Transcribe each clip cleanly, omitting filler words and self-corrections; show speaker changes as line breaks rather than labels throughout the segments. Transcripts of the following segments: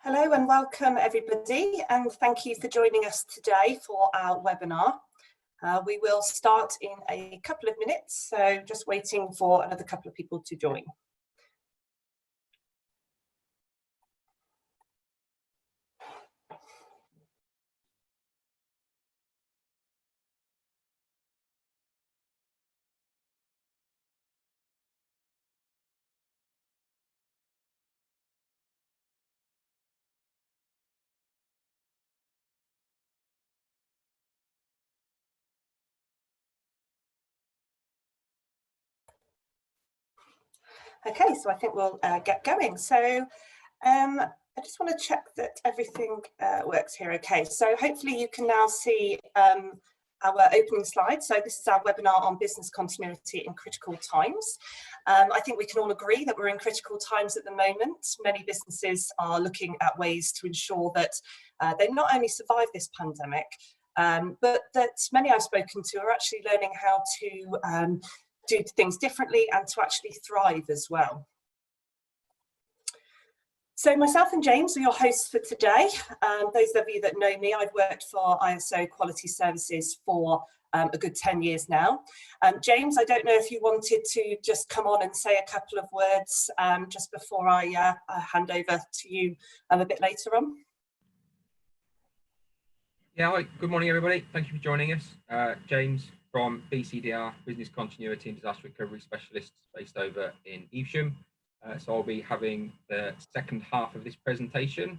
Hello and welcome everybody, and thank you for joining us today for our webinar. We will start in a couple of minutes, so just waiting for another couple of people to join. Okay, so I think we'll get going. So I just want to check that everything works here. Okay, so hopefully you can now see our opening slide. So this is our webinar on business continuity in critical times. I think we can all agree that we're in critical times at the moment. Many businesses are looking at ways to ensure that they not only survive this pandemic, but that many I've spoken to are actually learning how to do things differently and to actually thrive as well. So myself and James are your hosts for today. Those of you that know me, I've worked for ISO Quality Services for a good 10 years now. James, I don't know if you wanted to just come on and say a couple of words just before I hand over to you a bit later on.
Yeah, hi, good morning everybody. Thank you for joining us. James from BCRA, Business Continuity and Disaster Recovery Specialists based over in Evesham. So I'll be having the second half of this presentation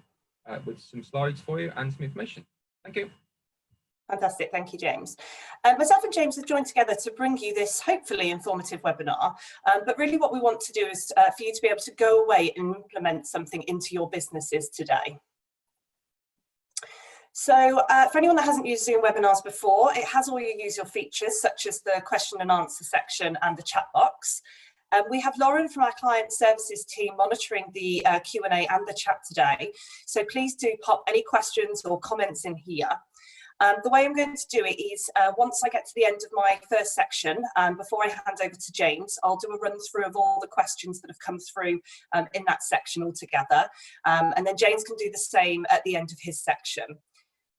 with some slides for you and some information. Thank you.
Fantastic, thank you, James. Myself and James have joined together to bring you this hopefully informative webinar, but really what we want to do is for you to be able to go away and implement something into your businesses today. So for anyone that hasn't used Zoom webinars before, it has all your usual features such as the question and answer section and the chat box. We have Lauren from our client services team monitoring the Q&A and the chat today. So please do pop any questions or comments in here. The way I'm going to do it is once I get to the end of my first section, before I hand over to James, I'll do a run through of all the questions that have come through in that section altogether. And then James can do the same at the end of his section.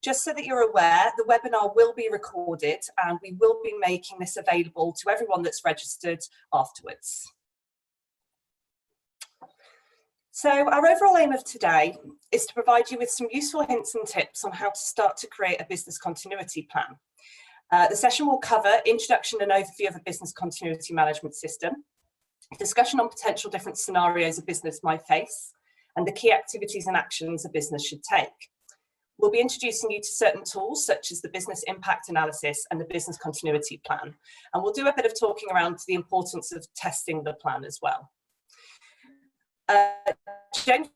Just so that you're aware, the webinar will be recorded and we will be making this available to everyone that's registered afterwards. So our overall aim of today is to provide you with some useful hints and tips on how to start to create a business continuity plan. The session will cover introduction and overview of a business continuity management system, discussion on potential different scenarios a business might face, and the key activities and actions a business should take. We'll be introducing you to certain tools such as the business impact analysis and the business continuity plan. And we'll do a bit of talking around the importance of testing the plan as well. James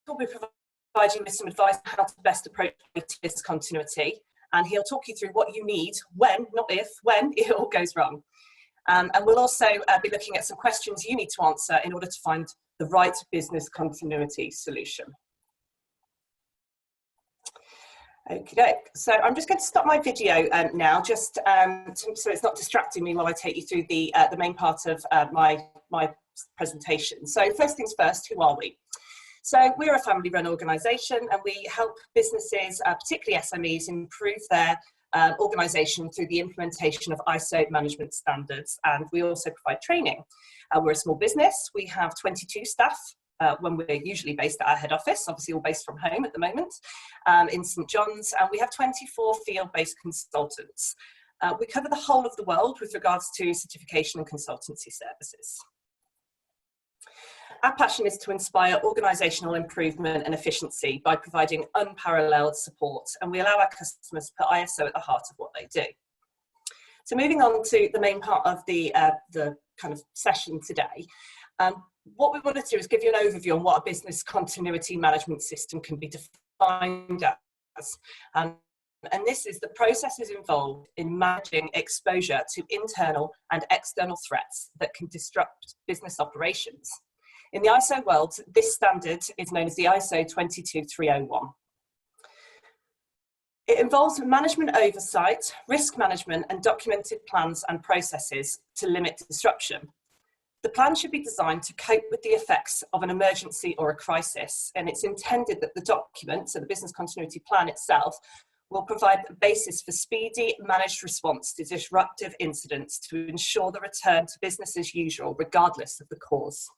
will be providing you with some advice on how to best approach business continuity. And he'll talk you through what you need when, not if, when it all goes wrong. And we'll also be looking at some questions you need to answer in order to find the right business continuity solution. Okay, so I'm just going to stop my video now, just so it's not distracting me while I take you through the main part of my presentation. So first things first, who are we? So we're a family-run organisation and we help businesses, particularly SMEs, improve their organisation through the implementation of ISO management standards, and we also provide training. We're a small business, we have 22 staff. When we're usually based at our head office, obviously all based from home at the moment, in St John's, and we have 24 field-based consultants. We cover the whole of the world with regards to certification and consultancy services. Our passion is to inspire organisational improvement and efficiency by providing unparalleled support, and we allow our customers to put ISO at the heart of what they do. So moving on to the main part of the kind of session today. What we want to do is give you an overview on what a business continuity management system can be defined as. And this is the processes involved in managing exposure to internal and external threats that can disrupt business operations. In the ISO world, this standard is known as the ISO 22301. It involves management oversight, risk management, and documented plans and processes to limit disruption. The plan should be designed to cope with the effects of an emergency or a crisis, and it's intended that the document, so the business continuity plan itself, will provide a basis for speedy, managed response to disruptive incidents to ensure the return to business as usual, regardless of the cause.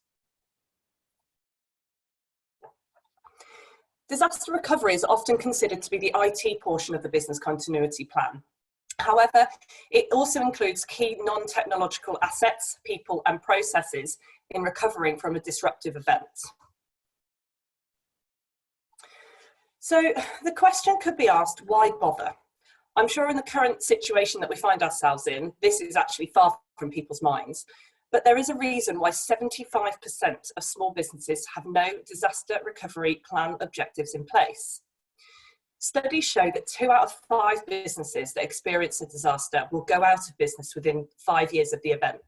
Disaster recovery is often considered to be the IT portion of the business continuity plan. However, it also includes key non-technological assets, people and processes in recovering from a disruptive event. So the question could be asked, why bother? I'm sure in the current situation that we find ourselves in, this is actually far from people's minds, but there is a reason why 75% of small businesses have no disaster recovery plan objectives in place. Studies show that 2 out of 5 businesses that experience a disaster will go out of business within 5 years of the event.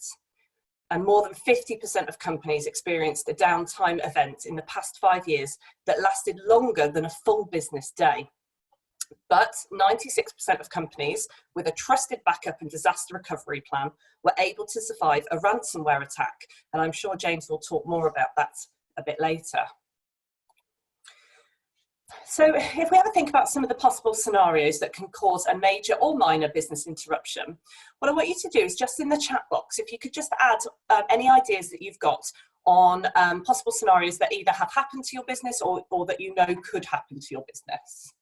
And more than 50% of companies experienced a downtime event in the past 5 years that lasted longer than a full business day. But 96% of companies with a trusted backup and disaster recovery plan were able to survive a ransomware attack. And I'm sure James will talk more about that a bit later. So if we have a think about some of the possible scenarios that can cause a major or minor business interruption, what I want you to do is just in the chat box, if you could just add any ideas that you've got on possible scenarios that either have happened to your business or that you know could happen to your business.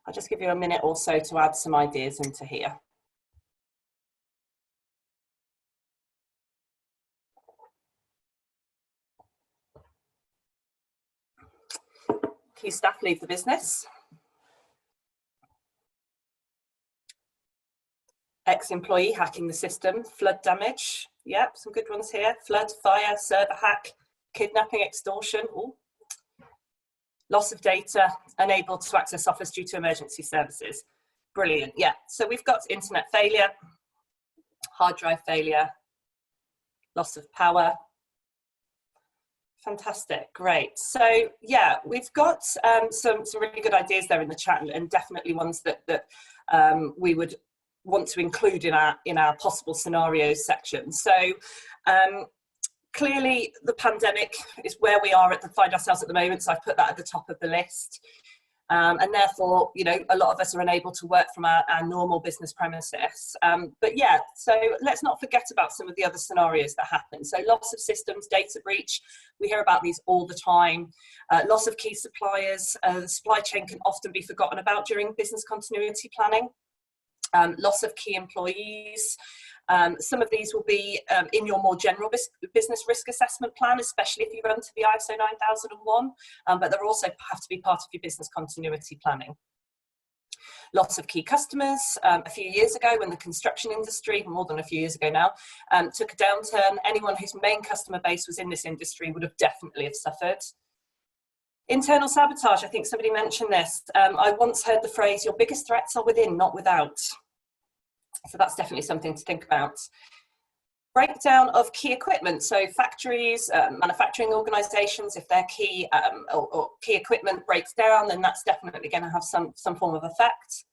I'll just give you a minute or so to add some ideas into here. Key staff leave the business. Ex-employee hacking the system, flood damage. Yep, some good ones here. Flood, fire, server hack, kidnapping, extortion. Ooh. Loss of data, unable to access office due to emergency services. Brilliant, yeah. So we've got internet failure, hard drive failure, loss of power. Fantastic, great. So yeah, we've got some really good ideas there in the chat, and definitely ones that we would want to include in our possible scenarios section. So clearly the pandemic is where we find ourselves at the moment, so I've put that at the top of the list. And therefore, you know, a lot of us are unable to work from our normal business premises. But yeah, so let's not forget about some of the other scenarios that happen. So loss of systems, data breach, we hear about these all the time. Loss of key suppliers, the supply chain can often be forgotten about during business continuity planning. Loss of key employees. Some of these will be in your more general business risk assessment plan, especially if you run to the ISO 9001, but they'll also have to be part of your business continuity planning. Lots of key customers. A few years ago, when the construction industry, more than a few years ago now, took a downturn, anyone whose main customer base was in this industry would have definitely suffered. Internal sabotage, I think somebody mentioned this. I once heard the phrase, your biggest threats are within, not without. So that's definitely something to think about. Breakdown of key equipment. So factories, manufacturing organizations, if their key or key equipment breaks down, then that's definitely going to have some form of effect.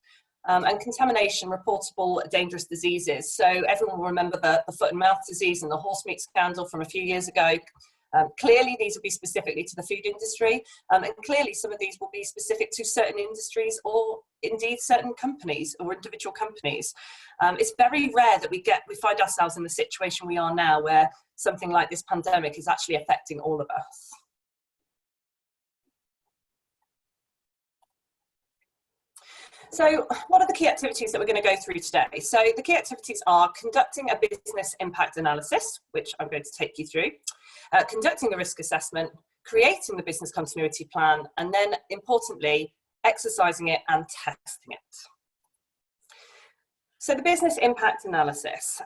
And contamination, reportable dangerous diseases. So everyone will remember the foot and mouth disease and the horse meat scandal from a few years ago. Clearly, these will be specifically to the food industry, and clearly some of these will be specific to certain industries or indeed certain companies or individual companies. It's very rare that we find ourselves in the situation we are now where something like this pandemic is actually affecting all of us. So what are the key activities that we're going to go through today? So the key activities are conducting a business impact analysis, which I'm going to take you through, conducting a risk assessment, creating the business continuity plan, and then importantly, exercising it and testing it. So the business impact analysis.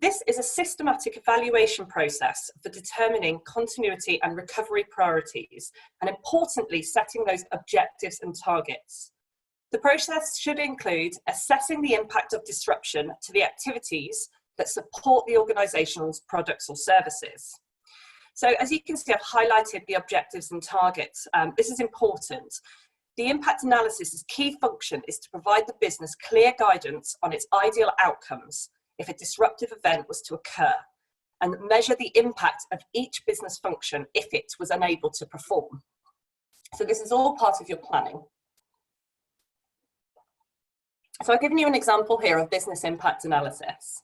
This is a systematic evaluation process for determining continuity and recovery priorities, and importantly, setting those objectives and targets. The process should include assessing the impact of disruption to the activities that support the organisation's products or services. So as you can see, I've highlighted the objectives and targets. This is important. The impact analysis's key function is to provide the business clear guidance on its ideal outcomes if a disruptive event was to occur, and measure the impact of each business function if it was unable to perform. So this is all part of your planning. So I've given you an example here of business impact analysis.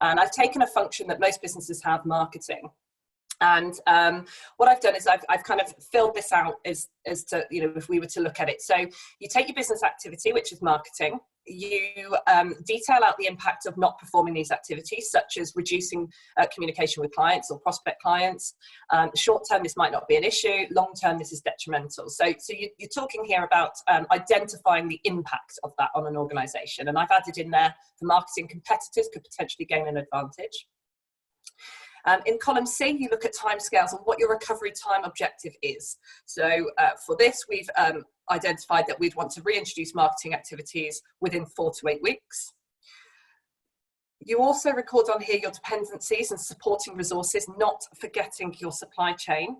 And I've taken a function that most businesses have, marketing. And what I've done is I've kind of filled this out as to, you know, if we were to look at it. So you take your business activity, which is marketing, you detail out the impact of not performing these activities, such as reducing communication with clients or prospect clients. Short term, this might not be an issue. Long term, this is detrimental. So you're talking here about identifying the impact of that on an organization. And I've added in there the marketing competitors could potentially gain an advantage. In column C, you look at timescales and what your recovery time objective is. So for this, we've identified that we'd want to reintroduce marketing activities within 4 to 8 weeks. You also record on here your dependencies and supporting resources, not forgetting your supply chain.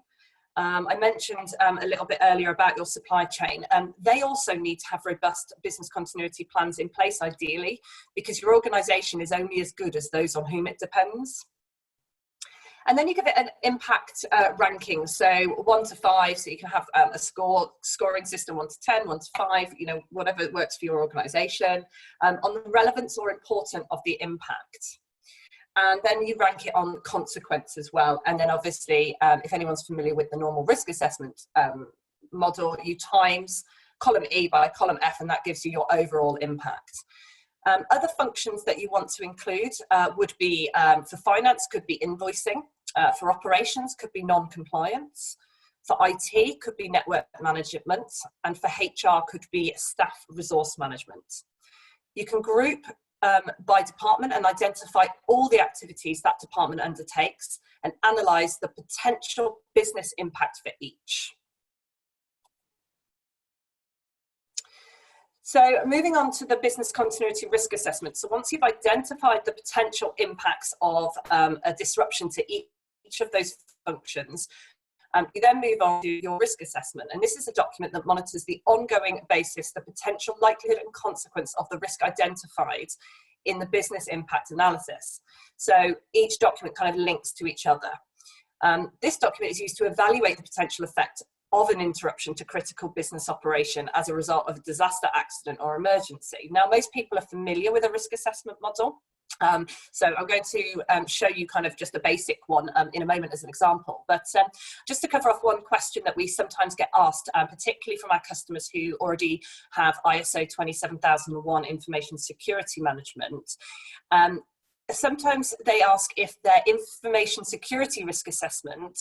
I mentioned a little bit earlier about your supply chain, and they also need to have robust business continuity plans in place, ideally, because your organisation is only as good as those on whom it depends. And then you give it an impact ranking, so 1 to 5, so you can have a scoring system, 1 to 10, 1 to 5, you know, whatever works for your organisation, on the relevance or importance of the impact. And then you rank it on consequence as well. And then obviously, if anyone's familiar with the normal risk assessment model, you times column E by column F, and that gives you your overall impact. Other functions that you want to include would be, for finance, could be invoicing. For operations, could be non-compliance. For IT, could be network management. And for HR, could be staff resource management. You can group by department and identify all the activities that department undertakes and analyse the potential business impact for each. So moving on to the business continuity risk assessment. So once you've identified the potential impacts of a disruption to each of those functions, you then move on to your risk assessment. And this is a document that monitors the ongoing basis, the potential likelihood and consequence of the risk identified in the business impact analysis. So each document kind of links to each other. This document is used to evaluate the potential effect of an interruption to critical business operation as a result of a disaster, accident or emergency. Now, most people are familiar with a risk assessment model. So I'm going to show you kind of just a basic one in a moment as an example. But just to cover off one question that we sometimes get asked, particularly from our customers who already have ISO 27001 information security management, sometimes they ask if their information security risk assessment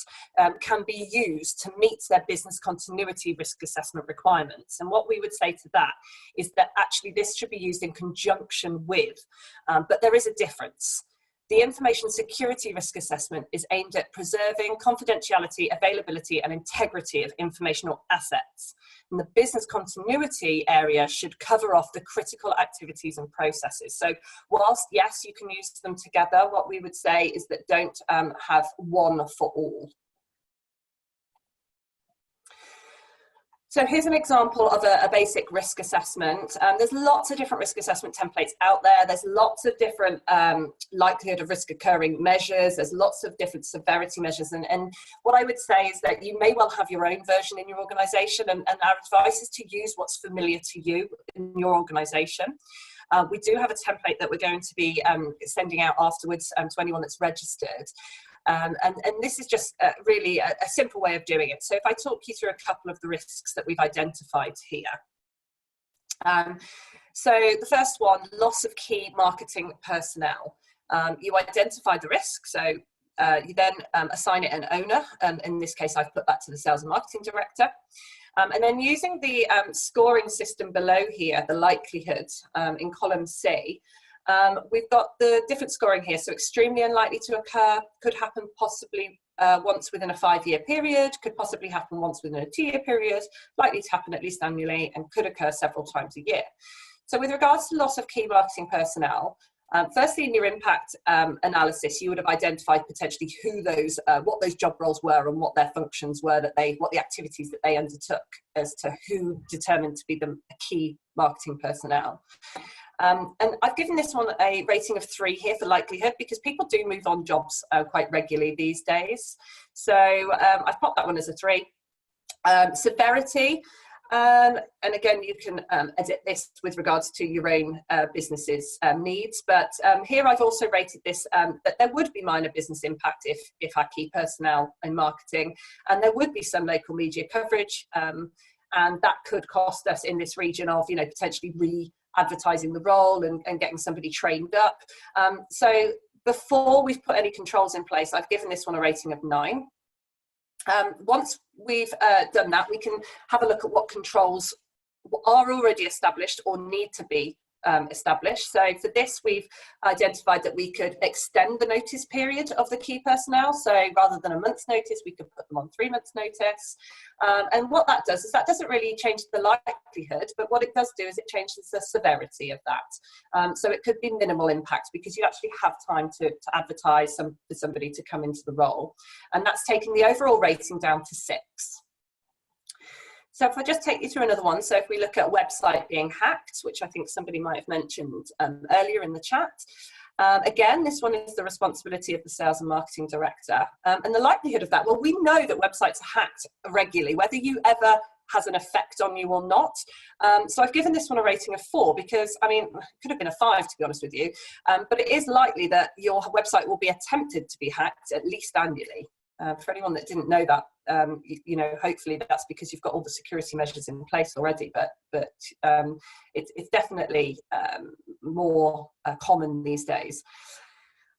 can be used to meet their business continuity risk assessment requirements. And what we would say to that is that actually this should be used in conjunction with, but there is a difference. The information security risk assessment is aimed at preserving confidentiality, availability and integrity of informational assets. And the business continuity area should cover off the critical activities and processes. So whilst, yes, you can use them together, what we would say is that don't have one for all. So here's an example of a basic risk assessment. There's lots of different risk assessment templates out there. There's lots of different likelihood of risk occurring measures. There's lots of different severity measures. And what I would say is that you may well have your own version in your organisation, and our advice is to use what's familiar to you in your organisation. We do have a template that we're going to be sending out afterwards to anyone that's registered. And this is just really a simple way of doing it. So if I talk you through a couple of the risks that we've identified here. So the first one, loss of key marketing personnel. You identify the risk, so you then assign it an owner. In this case, I've put that to the sales and marketing director. And then using the scoring system below here, the likelihood in column C, we've got the different scoring here. So extremely unlikely to occur, could happen possibly once within a 5-year period, could possibly happen once within a 2-year period, likely to happen at least annually, and could occur several times a year. So with regards to loss of key marketing personnel, Firstly, in your impact analysis, you would have identified potentially who those, what those job roles were and what their functions were, what the activities that they undertook, as to who determined to be the key marketing personnel. And I've given this one a rating of 3 here for likelihood, because people do move on jobs quite regularly these days. So I've popped that one as a 3. Severity. And again, you can edit this with regards to your own business's needs. But here I've also rated this that there would be minor business impact if our key personnel in marketing, and there would be some local media coverage, and that could cost us in this region of, you know, potentially re-advertising the role and getting somebody trained up. So before we've put any controls in place, I've given this one a rating of 9. Once we've done that, we can have a look at what controls are already established or need to be established. So for this, we've identified that we could extend the notice period of the key personnel. So rather than a month's notice, we could put them on 3 months' notice. And what that does is that doesn't really change the likelihood, but what it does do is it changes the severity of that. So it could be minimal impact, because you actually have time to advertise for somebody to come into the role. And that's taking the overall rating down to 6. So if I just take you through another one, so if we look at a website being hacked, which I think somebody might have mentioned earlier in the chat, again, this one is the responsibility of the sales and marketing director. And the likelihood of that, well, we know that websites are hacked regularly, whether you ever has an effect on you or not. So I've given this one a rating of 4, because, I mean, it could have been a 5, to be honest with you, but it is likely that your website will be attempted to be hacked at least annually. For anyone that didn't know that, you know, hopefully that's because you've got all the security measures in place already, but it's definitely more common these days.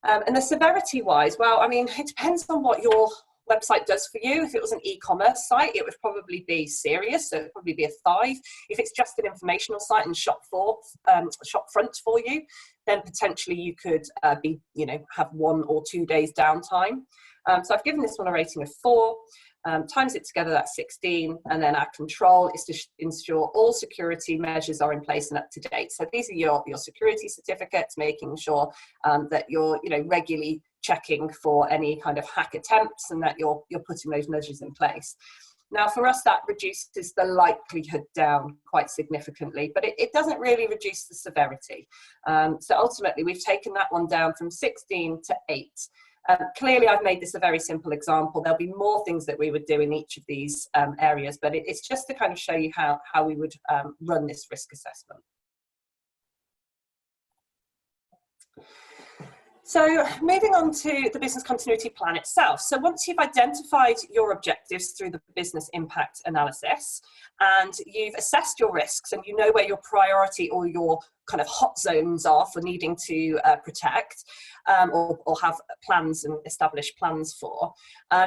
And the severity wise, well, I mean, it depends on what your website does for you. If it was an e-commerce site, it would probably be serious, so it would probably be a 5. If it's just an informational site and shop front for you, then potentially you could be, you know, have 1 or 2 days downtime. So I've given this one a rating of 4. Times it together, that's 16. And then our control is to ensure all security measures are in place and up to date. So these are your security certificates, making sure that you're, you know, regularly checking for any kind of hack attempts, and that you're putting those measures in place. Now, for us, that reduces the likelihood down quite significantly, but it doesn't really reduce the severity. So ultimately, we've taken that one down from 16 to 8. Clearly, I've made this a very simple example. There'll be more things that we would do in each of these areas, but it's just to kind of show you how we would run this risk assessment. So moving on to the business continuity plan itself. So once you've identified your objectives through the business impact analysis, and you've assessed your risks, and you know where your priority or your kind of hot zones are for needing to protect, or have plans and established plans for,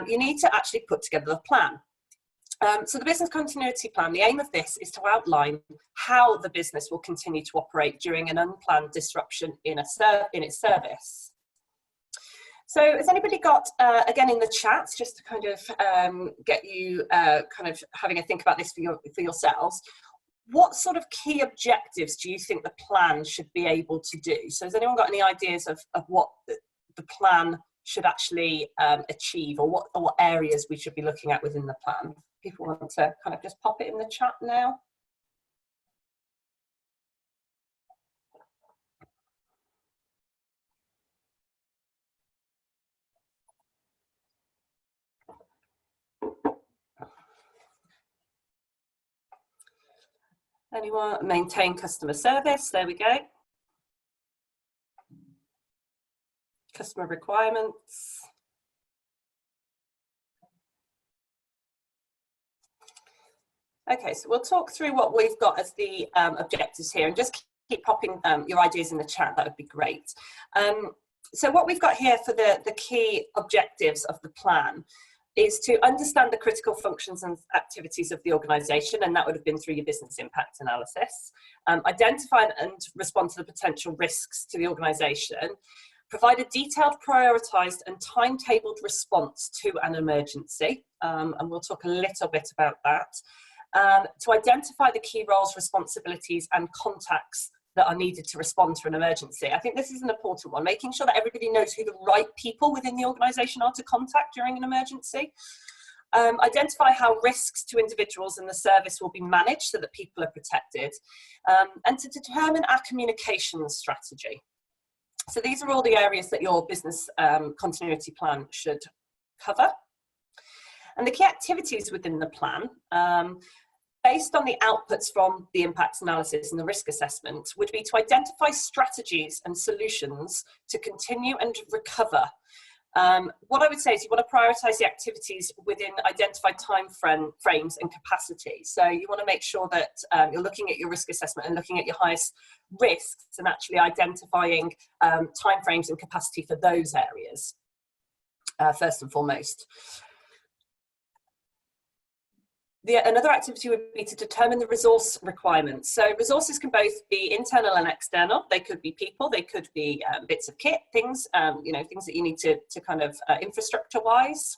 you need to actually put together a plan. So the business continuity plan, the aim of this is to outline how the business will continue to operate during an unplanned disruption in its service. So has anybody got, again in the chat, just to kind of get you kind of having a think about this for yourselves, what sort of key objectives do you think the plan should be able to do? So has anyone got any ideas of what the plan should actually achieve, or what areas we should be looking at within the plan? People want to kind of just pop it in the chat now. Anyone? Maintain customer service, there we go. Customer requirements. Okay, so we'll talk through what we've got as the objectives here, and just keep popping your ideas in the chat, that would be great. So what we've got here for the key objectives of the plan is to understand the critical functions and activities of the organisation, and that would have been through your business impact analysis. Identify and respond to the potential risks to the organisation. Provide a detailed, prioritised and timetabled response to an emergency, and we'll talk a little bit about that. To identify the key roles, responsibilities and contacts that are needed to respond to an emergency. I think this is an important one, making sure that everybody knows who the right people within the organisation are to contact during an emergency. Identify how risks to individuals in the service will be managed so that people are protected, and to determine our communication strategy. So these are all the areas that your business continuity plan should cover. And the key activities within the plan, based on the outputs from the impact analysis and the risk assessment, would be to identify strategies and solutions to continue and recover. What I would say is you want to prioritise the activities within identified time frames and capacity. So you want to make sure that you're looking at your risk assessment and looking at your highest risks and actually identifying time frames and capacity for those areas, first and foremost. Another activity would be to determine the resource requirements. So resources can both be internal and external. They could be people, they could be bits of kit, things, you know, things that you need to kind of infrastructure-wise.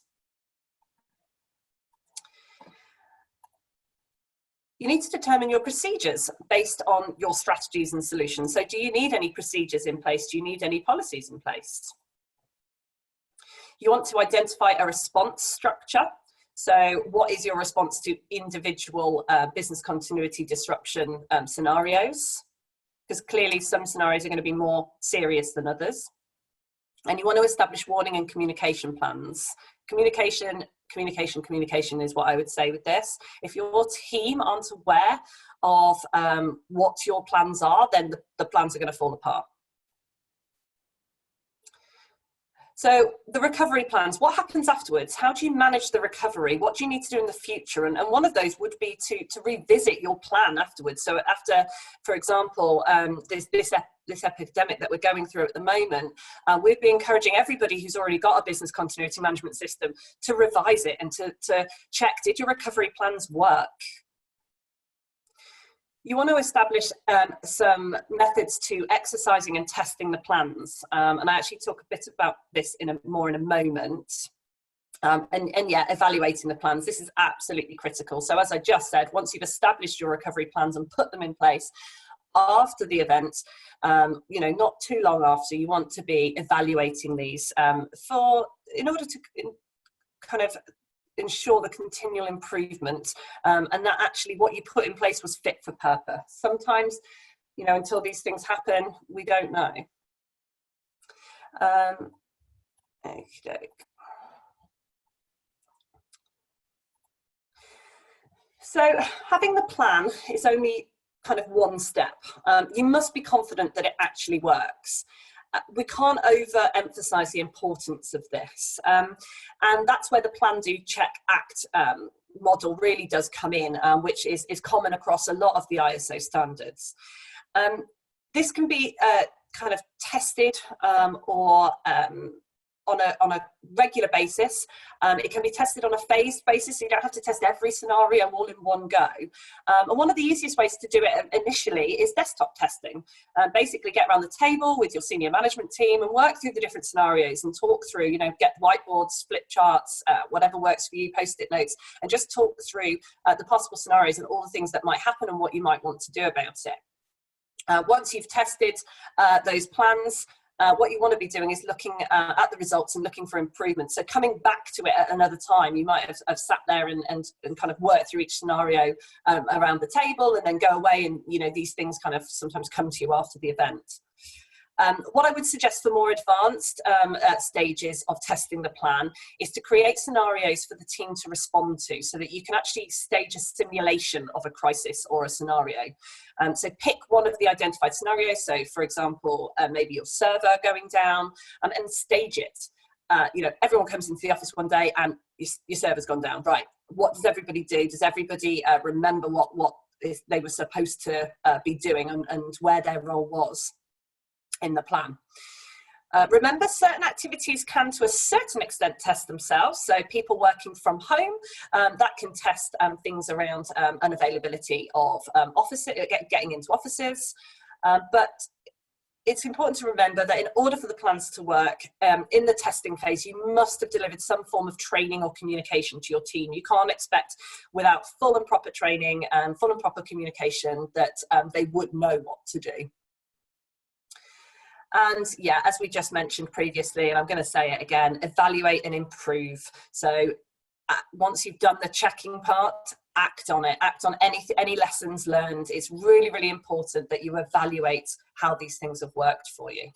You need to determine your procedures based on your strategies and solutions. So do you need any procedures in place? Do you need any policies in place? You want to identify a response structure. So what is your response to individual business continuity disruption scenarios? Because clearly some scenarios are going to be more serious than others. And you want to establish warning and communication plans. Communication is what I would say with this. If your team aren't aware of what your plans are, then the plans are going to fall apart. So the recovery plans, what happens afterwards? How do you manage the recovery? What do you need to do in the future? And one of those would be to revisit your plan afterwards. So after, for example, this epidemic that we're going through at the moment, we'd be encouraging everybody who's already got a business continuity management system to revise it and to check, did your recovery plans work? You want to establish some methods to exercising and testing the plans. And I actually talk a bit about this more in a moment. And yeah, evaluating the plans. This is absolutely critical. So as I just said, once you've established your recovery plans and put them in place, after the event, you know, not too long after, you want to be evaluating these in order to kind of ensure the continual improvement, and that actually what you put in place was fit for purpose. Sometimes, you know, until these things happen, we don't know. So having the plan is only kind of one step. You must be confident that it actually works. We can't overemphasize the importance of this. And that's where the plan, do, check, act model really does come in, which is common across a lot of the ISO standards. This can be kind of tested or on a regular basis. It can be tested on a phased basis, so you don't have to test every scenario all in one go. And one of the easiest ways to do it initially is desktop testing. Basically get around the table with your senior management team and work through the different scenarios and talk through, you know, get whiteboards, flip charts, whatever works for you, post-it notes, and just talk through the possible scenarios and all the things that might happen and what you might want to do about it. Once you've tested those plans, what you want to be doing is looking at the results and looking for improvements. So coming back to it at another time, you might have sat there and kind of worked through each scenario around the table, and then go away, and you know, these things kind of sometimes come to you after the event. What I would suggest for more advanced stages of testing the plan is to create scenarios for the team to respond to, so that you can actually stage a simulation of a crisis or a scenario. So pick one of the identified scenarios. So for example, maybe your server going down, and stage it. You know, everyone comes into the office one day and your server's gone down. Right, what does everybody do? Does everybody remember what they were supposed to be doing, and where their role was in the plan? Remember, certain activities can to a certain extent test themselves. So people working from home, that can test things around unavailability of getting into offices. But it's important to remember that in order for the plans to work, in the testing phase, you must have delivered some form of training or communication to your team. You can't expect, without full and proper training and full and proper communication, that they would know what to do. And yeah, as we just mentioned previously, and I'm going to say it again, evaluate and improve. So once you've done the checking part, act on it, act on any lessons learned. It's really, really important that you evaluate how these things have worked for you.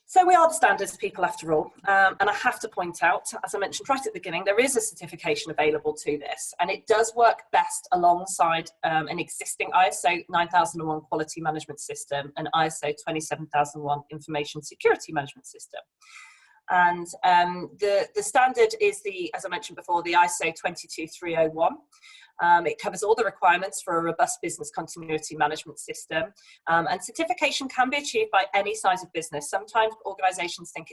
So we are the standards people after all, and I have to point out, as I mentioned right at the beginning, there is a certification available to this, and it does work best alongside an existing ISO 9001 quality management system and ISO 27001 information security management system. And the standard is as I mentioned before, the ISO 22301. It covers all the requirements for a robust business continuity management system, and certification can be achieved by any size of business. Sometimes organizations think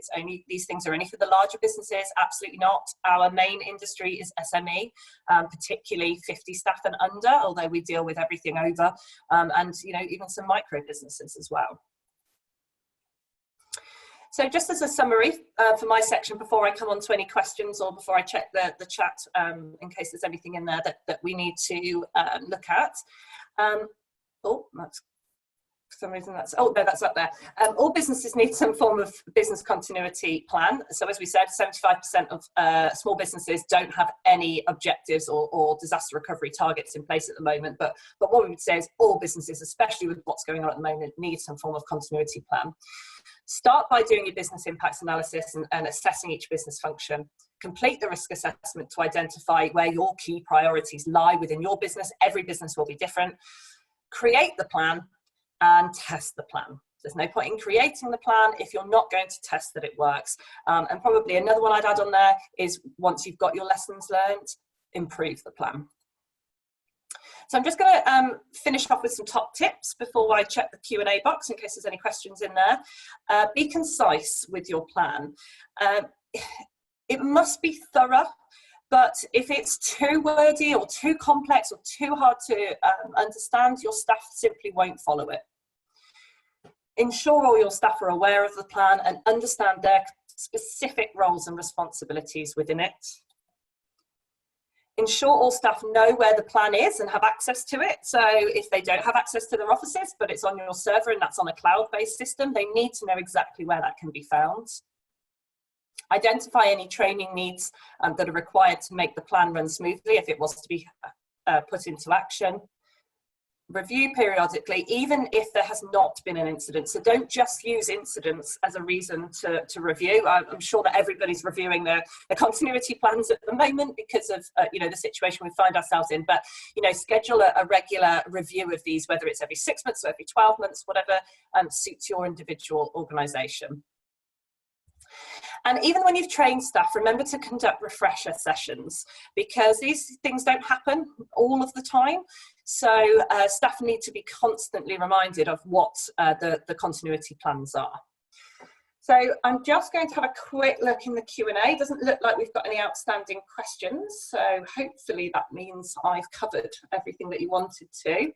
these things are only for the larger businesses. Absolutely not. Our main industry is SME, particularly 50 staff and under, although we deal with everything over, and even some micro businesses as well. So just as a summary for my section, before I come on to any questions or before I check the chat, in case there's anything in there that we need to look at. That's, for some reason that's, oh no, that's up there. All businesses need some form of business continuity plan. So as we said, 75% of small businesses don't have any objectives or disaster recovery targets in place at the moment. But what we would say is all businesses, especially with what's going on at the moment, need some form of continuity plan. Start by doing your business impacts analysis and assessing each business function. Complete the risk assessment to identify where your key priorities lie within your business. Every business will be different. Create the plan and test the plan. There's no point in creating the plan if you're not going to test that it works. And probably another one I'd add on there is once you've got your lessons learned, improve the plan. So I'm just going to finish off with some top tips before I check the Q&A box in case there's any questions in there. Be concise with your plan. It must be thorough, but if it's too wordy or too complex or too hard to understand, your staff simply won't follow it. Ensure all your staff are aware of the plan and understand their specific roles and responsibilities within it. Ensure all staff know where the plan is and have access to it. So if they don't have access to their offices, but it's on your server and that's on a cloud-based system, they need to know exactly where that can be found. Identify any training needs that are required to make the plan run smoothly if it was to be put into action. Review periodically, even if there has not been an incident. So don't just use incidents as a reason to review. I'm sure that everybody's reviewing their continuity plans at the moment because of the situation we find ourselves in. But schedule a regular review of these, whether it's every 6 months or every 12 months, whatever suits your individual organisation. And even when you've trained staff, remember to conduct refresher sessions because these things don't happen all of the time. So staff need to be constantly reminded of what the continuity plans are. So I'm just going to have a quick look in the Q&A. It doesn't look like we've got any outstanding questions. So hopefully that means I've covered everything that you wanted to.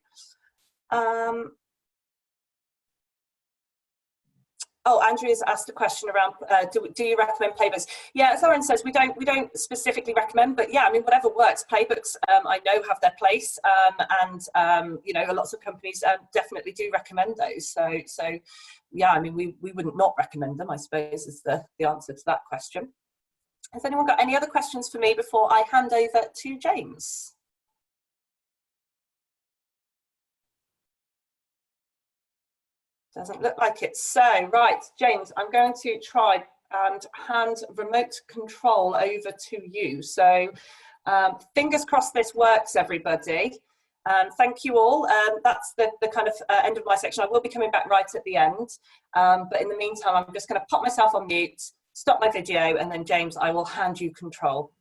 Oh, Andrea's asked a question around, do you recommend playbooks? Yeah, as Lauren says, we don't specifically recommend, but yeah, I mean, whatever works. Playbooks, I know, have their place, and lots of companies definitely do recommend those. So yeah, I mean, we wouldn't not recommend them, I suppose, is the answer to that question. Has anyone got any other questions for me before I hand over to James? Doesn't look like it. So, right, James, I'm going to try and hand remote control over to you. So, fingers crossed this works, everybody. Thank you all. That's the kind of end of my section. I will be coming back right at the end. But in the meantime, I'm just going to pop myself on mute, stop my video, and then, James, I will hand you control.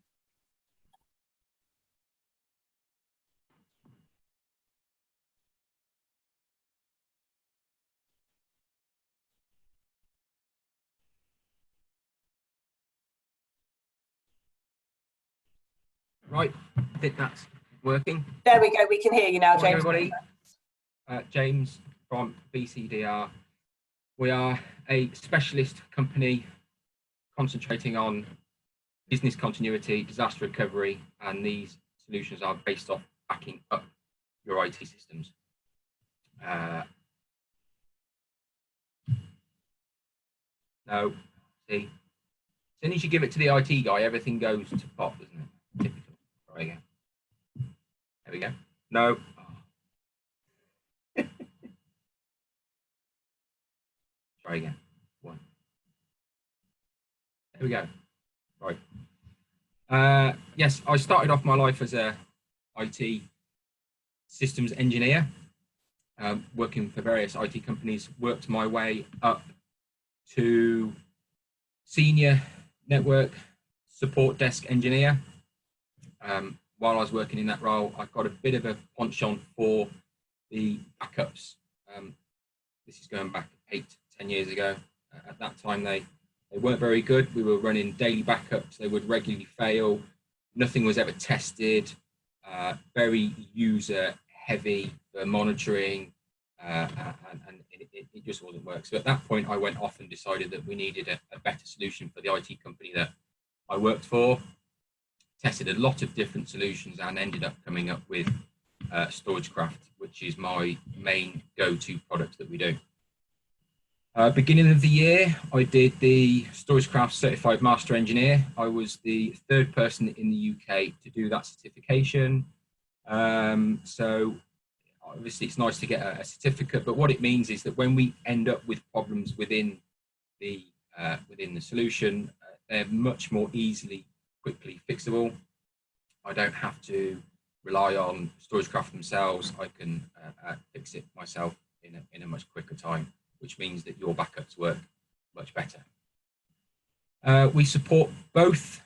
Right, I think that's working.
There we go, we can hear you now, James.
Morning, everybody. James from BCDR. We are a specialist company concentrating on business continuity, disaster recovery, and these solutions are based off backing up your IT systems. No. See, as soon as you give it to the IT guy, everything goes to pot, doesn't it? Typical. Try again. There we go. No. Oh. Try again. 1. There we go. Right. Yes, I started off my life as a IT systems engineer, working for various IT companies, worked my way up to senior network support desk engineer. While I was working in that role, I got a bit of a penchant for the backups. This is going back 8 to 10 years ago. At that time, they weren't very good. We were running daily backups. They would regularly fail. Nothing was ever tested. Very user heavy for monitoring, and it just wasn't work. So at that point, I went off and decided that we needed a better solution for the IT company that I worked for. Tested a lot of different solutions and ended up coming up with StorageCraft, which is my main go-to product that we do. Beginning of the year, I did the StorageCraft Certified Master Engineer. I was the 3rd person in the UK to do that certification. So obviously it's nice to get a certificate, but what it means is that when we end up with problems within the solution, they're much more quickly fixable. I don't have to rely on StorageCraft themselves. I can fix it myself in a much quicker time, which means that your backups work much better. We support both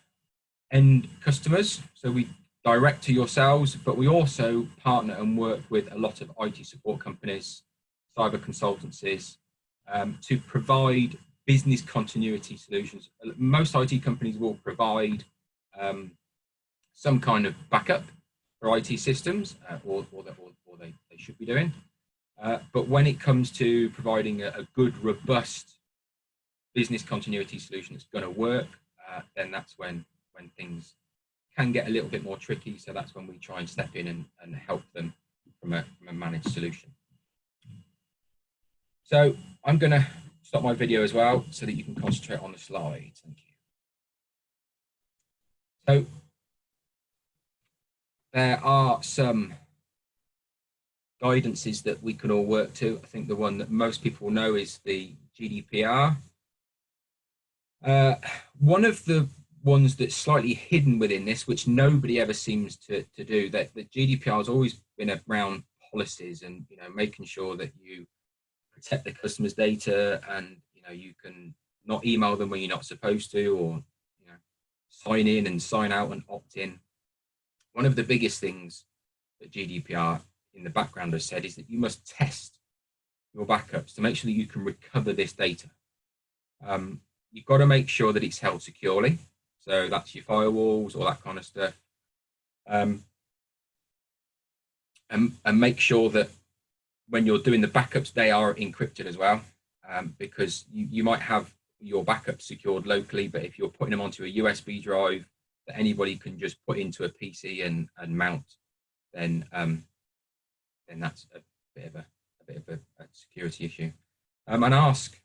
end customers, so we direct to yourselves, but we also partner and work with a lot of IT support companies, cyber consultancies, to provide business continuity solutions. Most IT companies will provide some kind of backup for IT systems, or they should be doing. But when it comes to providing a good, robust business continuity solution that's going to work, then that's when things can get a little bit more tricky. So that's when we try and step in and help them from a managed solution. So I'm going to stop my video as well so that you can concentrate on the slides. Thank you. So there are some guidances that we can all work to. I think the one that most people know is the GDPR. One of the ones that's slightly hidden within this, which nobody ever seems to do, that the GDPR has always been around policies and making sure that you protect the customer's data, and you can not email them when you're not supposed to, or sign in and sign out and opt in. One of the biggest things that GDPR in the background has said is that you must test your backups to make sure that you can recover this data. You've got to make sure that it's held securely. So that's your firewalls, all that kind of stuff. And make sure that when you're doing the backups, they are encrypted as well, because you might have your backups secured locally, but if you're putting them onto a USB drive that anybody can just put into a PC and mount, then that's a bit of a security issue. And ask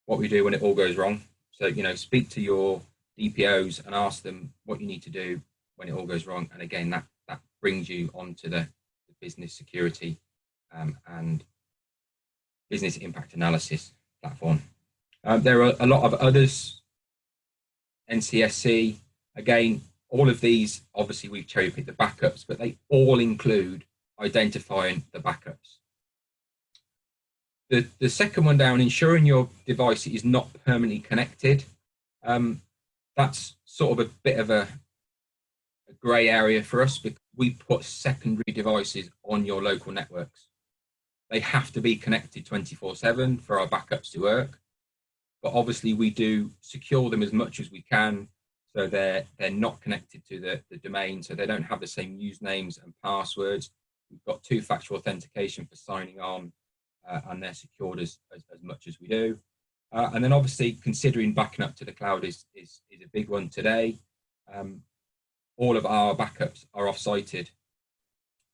what we do when it all goes wrong. So speak to your DPOs and ask them what you need to do when it all goes wrong. And again, that brings you onto the business security and business impact analysis platform. There are a lot of others, NCSC, again, all of these, obviously we've cherry picked the backups, but they all include identifying the backups. The second one down, ensuring your device is not permanently connected. That's sort of a bit of a grey area for us, because we put secondary devices on your local networks. They have to be connected 24/7 for our backups to work. But obviously we do secure them as much as we can, so they're not connected to the domain, so they don't have the same usernames and passwords. We've got 2-factor authentication for signing on, and they're secured as much as we do. And then obviously considering backing up to the cloud is a big one today. All of our backups are off-sited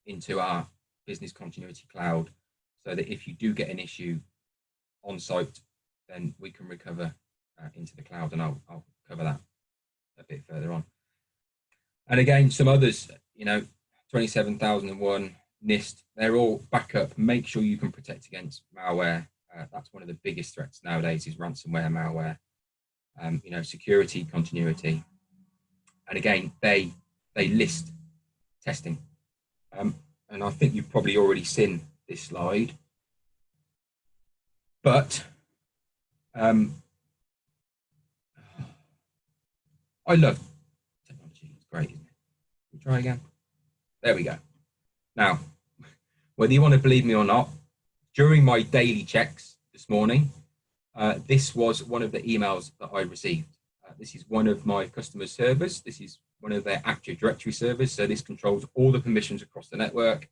into our business continuity cloud, so that if you do get an issue on site, then we can recover into the cloud, and I'll cover that a bit further on. And again, some others, 27001, NIST, they're all backup. Make sure you can protect against malware. That's one of the biggest threats nowadays, is ransomware, malware. Security, continuity. And again, they list testing. And I think you've probably already seen this slide. But I love technology. It's great, isn't it? We'll try again. There we go. Now, whether you want to believe me or not, during my daily checks this morning, this was one of the emails that I received. This is one of my customer servers. This is one of their Active Directory servers. So this controls all the permissions across the network.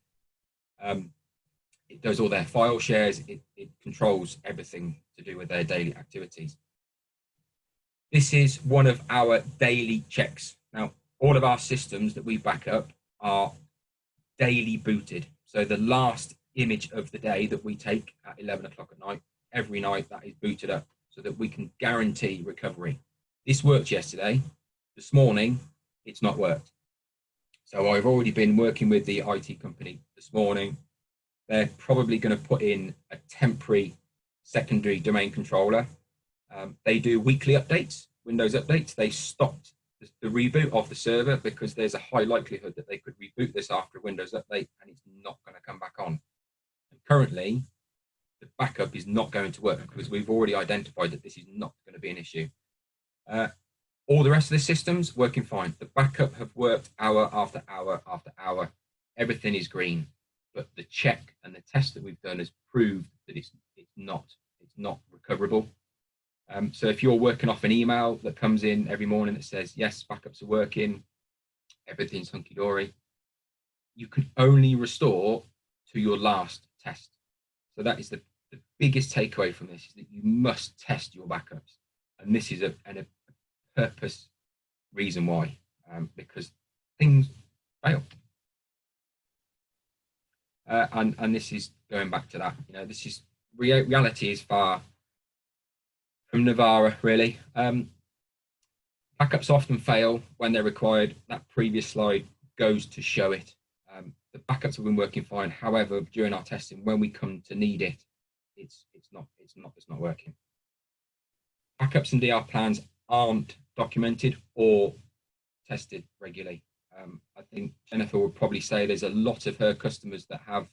It does all their file shares. It controls everything to do with their daily activities. This is one of our daily checks. Now, all of our systems that we back up are daily booted. So the last image of the day that we take at 11 o'clock at night, every night, that is booted up so that we can guarantee recovery. This worked yesterday. This morning, it's not worked. So I've already been working with the IT company this morning. They're probably going to put in a temporary secondary domain controller. They do weekly updates, Windows updates. They stopped the reboot of the server because there's a high likelihood that they could reboot this after a Windows update and it's not going to come back on. And currently, the backup is not going to work because we've already identified that this is not going to be an issue. All the rest of the systems working fine. The backup have worked hour after hour after hour. Everything is green, but the check and the test that we've done has proved that it's not recoverable. So if you're working off an email that comes in every morning that says, yes, backups are working, everything's hunky-dory, you can only restore to your last test. So that is the biggest takeaway from this, is that you must test your backups. And this is a purpose reason why, because things fail. And this is going back to that, this is reality is far from Navara, really. Backups often fail when they're required. That previous slide goes to show it. The backups have been working fine. However, during our testing, when we come to need it, it's not working. Backups and DR plans aren't documented or tested regularly. I think Jennifer would probably say there's a lot of her customers that have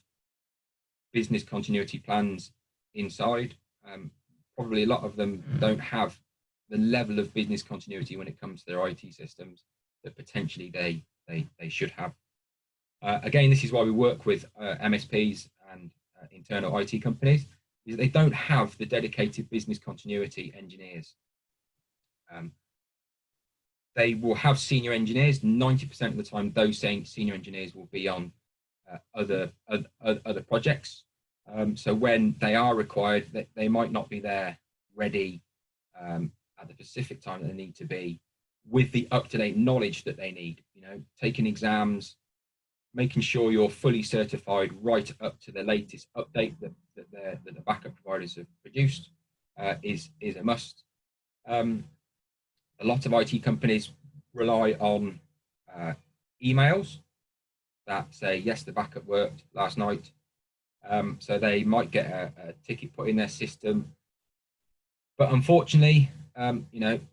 business continuity plans inside. Probably a lot of them don't have the level of business continuity when it comes to their IT systems that potentially they should have. Again, this is why we work with MSPs and internal IT companies, is they don't have the dedicated business continuity engineers. They will have senior engineers. 90% of the time, those senior engineers will be on other projects. So when they are required, they might not be there ready at the specific time that they need to be, with the up-to-date knowledge that they need. Taking exams, making sure you're fully certified right up to the latest update that the backup providers have produced is a must. A lot of IT companies rely on emails that say, yes, the backup worked last night. So they might get a ticket put in their system. But unfortunately,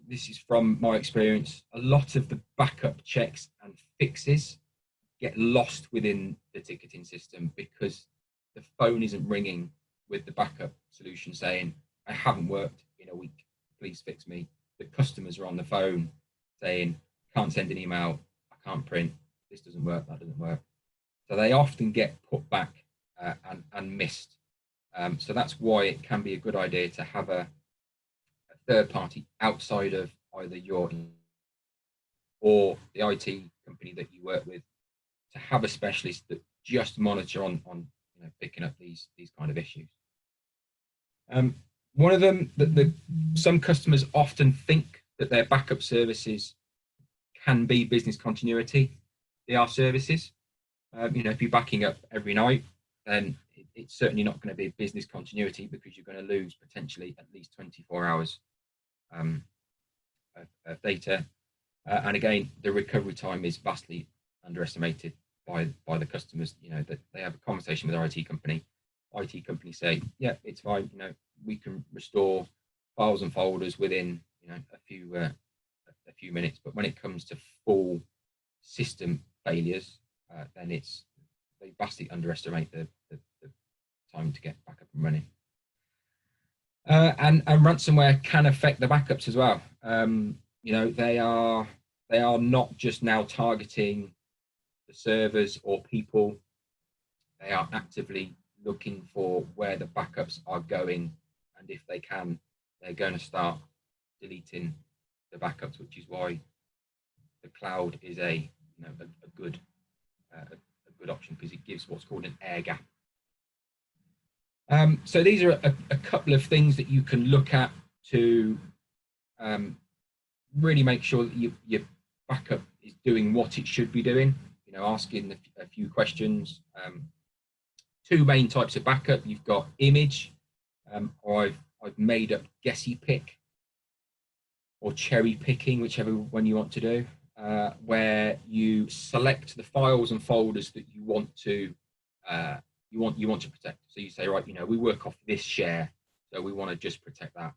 this is from my experience, a lot of the backup checks and fixes get lost within the ticketing system because the phone isn't ringing with the backup solution saying, I haven't worked in a week, please fix me. The customers are on the phone saying, can't send an email, I can't print, this doesn't work, that doesn't work. So they often get put back and missed. So that's why it can be a good idea to have a third party outside of either your or the IT company that you work with, to have a specialist that just monitor on picking up these kind of issues. One of them that some customers often think that their backup services can be business continuity. They are services. If you're backing up every night, then it's certainly not going to be business continuity, because you're going to lose potentially at least 24 hours of data. And again, the recovery time is vastly underestimated by the customers. You know, that they have a conversation with their IT company. IT companies say, yeah, it's fine. You know, we can restore files and folders within, you know, a few minutes. But when it comes to full system failures, then they vastly underestimate the time to get back up and running. And ransomware can affect the backups as well. You know, they are not just now targeting the servers or people. They are actively looking for where the backups are going, and if they can, they're going to start deleting the backups, which is why the cloud is a good option, because it gives what's called an air gap. So these are a couple of things that you can look at to really make sure that your backup is doing what it should be doing. You know, asking a few questions. Two main types of backup. You've got image, or I've made up guessy pick or cherry picking, whichever one you want to do, where you select the files and folders that you want to protect. So you say, right, you know, we work off this share, so we want to just protect that.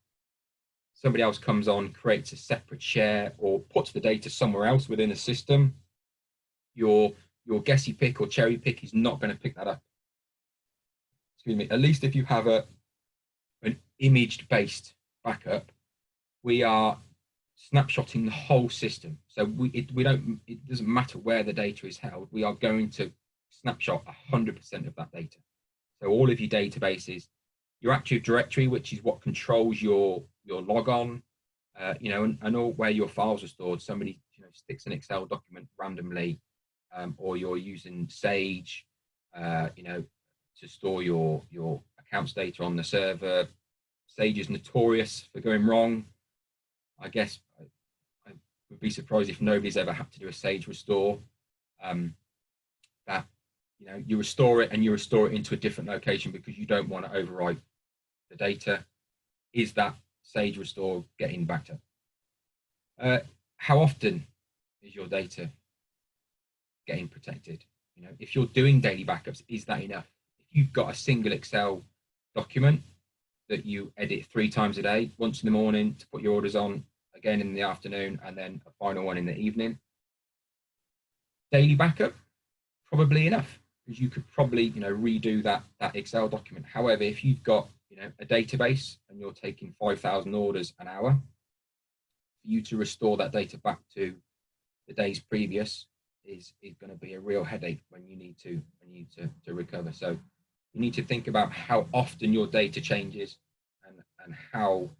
Somebody else comes on, creates a separate share, or puts the data somewhere else within a system. Your guessy pick or cherry pick is not going to pick that up. Excuse me. At least if you have an image-based backup, we are snapshotting the whole system. So it doesn't matter where the data is held. We are going to snapshot 100% of that data. So all of your databases, your Active Directory, which is what controls your logon, you know, and all where your files are stored. Somebody, you know, sticks an Excel document randomly, or you're using Sage, you know, to store your accounts data on the server. Sage is notorious for going wrong. I guess I would be surprised if nobody's ever had to do a Sage restore. That, you know, you restore it and you restore it into a different location because you don't want to overwrite the data. Is that Sage restore getting backed up? How often is your data getting protected? You know, if you're doing daily backups, is that enough? If you've got a single Excel document that you edit 3 times a day, once in the morning to put your orders on, again in the afternoon, and then a final one in the evening, daily backup, probably enough, because you could probably, you know, redo that Excel document. However, if you've got, you know, a database and you're taking 5,000 orders an hour, for you to restore that data back to the days previous is going to be a real headache when you need to recover. So you need to think about how often your data changes and how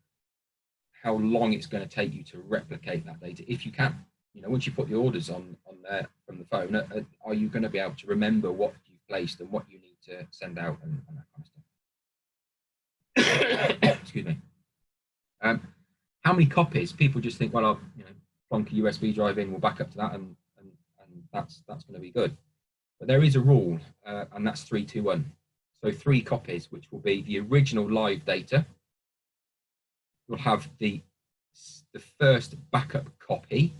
long it's going to take you to replicate that data, if you can. You know, once you put the orders on there from the phone, are you going to be able to remember what you've placed and what you need to send out and that kind of stuff? Excuse me. How many copies? People just think, well, I'll, you know, plonk a USB drive in, we'll back up to that, and that's going to be good. But there is a rule, and that's 3-2-1. So 3 copies, which will be the original live data. You'll have the first backup copy,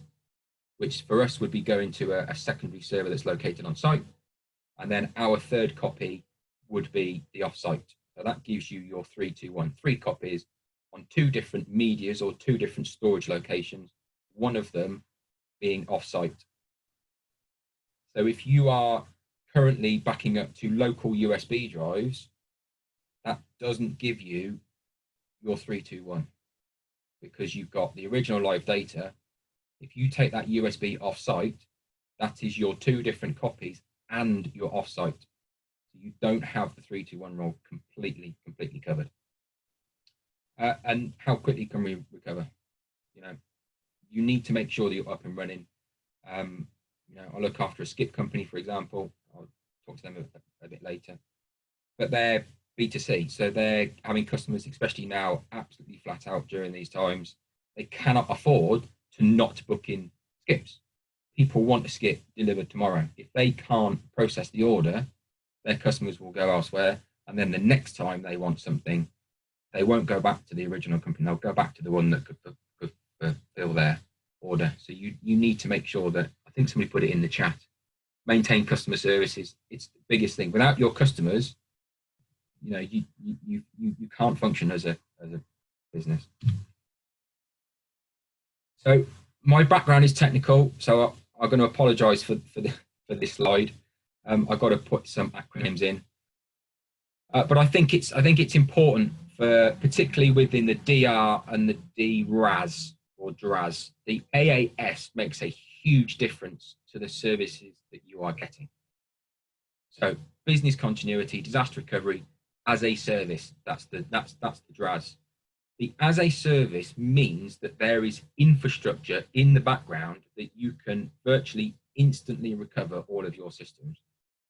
which for us would be going to a secondary server that's located on site. And then our third copy would be the offsite. So that gives you your 3-2-1, 3 copies on 2 different medias or 2 different storage locations, one of them being offsite. So if you are currently backing up to local USB drives, that doesn't give you your 3-2-1, because you've got the original live data. If you take that USB offsite, that is your 2 different copies and your offsite. So you don't have the 3-2-1 rule completely covered. And how quickly can we recover? You know, you need to make sure that you're up and running. You know, I look after a skip company, for example. I'll talk to them a bit later. But they're B2C, so they're having customers, especially now, absolutely flat out during these times. They cannot afford to not book in skips. People want a skip delivered tomorrow. If they can't process the order, their customers will go elsewhere, and then the next time they want something, they won't go back to the original company. They'll go back to the one that could fulfill their order. So you need to make sure that, I think somebody put it in the chat, maintain customer services. It's the biggest thing. Without your customers, you know, you can't function as a business. So my background is technical, so I'm going to apologise for this slide. I've got to put some acronyms in, but I think it's important for, particularly within the DR and the DRAS or DRAS, the AAS makes a huge difference to the services that you are getting. So business continuity, disaster recovery as a service, that's the DRAS. The as a service means that there is infrastructure in the background that you can virtually instantly recover all of your systems.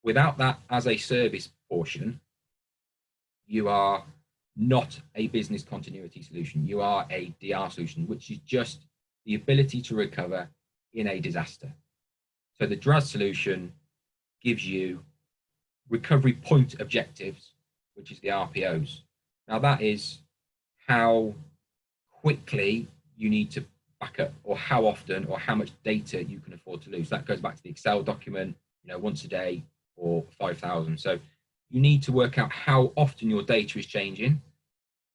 Without that as a service portion, you are not a business continuity solution. You are a DR solution, which is just the ability to recover in a disaster. So the DRAS solution gives you recovery point objectives, which is the RPOs. Now that is how quickly you need to back up, or how often, or how much data you can afford to lose. That goes back to the Excel document, you know, once a day or 5,000. So you need to work out how often your data is changing,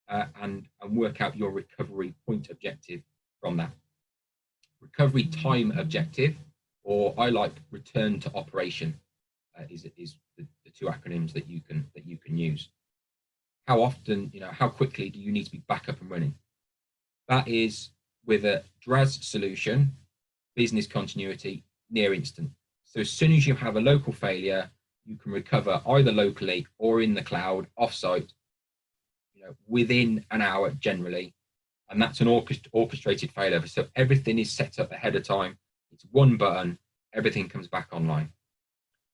and work out your recovery point objective from that. Recovery time objective, or I like return to operation, is the two acronyms that you can use. How often, you know, how quickly do you need to be back up and running? That is, with a DRAS solution, business continuity, near instant. So as soon as you have a local failure, you can recover either locally or in the cloud, offsite, you know, within an hour generally. And that's an orchestrated failover. So everything is set up ahead of time. It's one button, everything comes back online.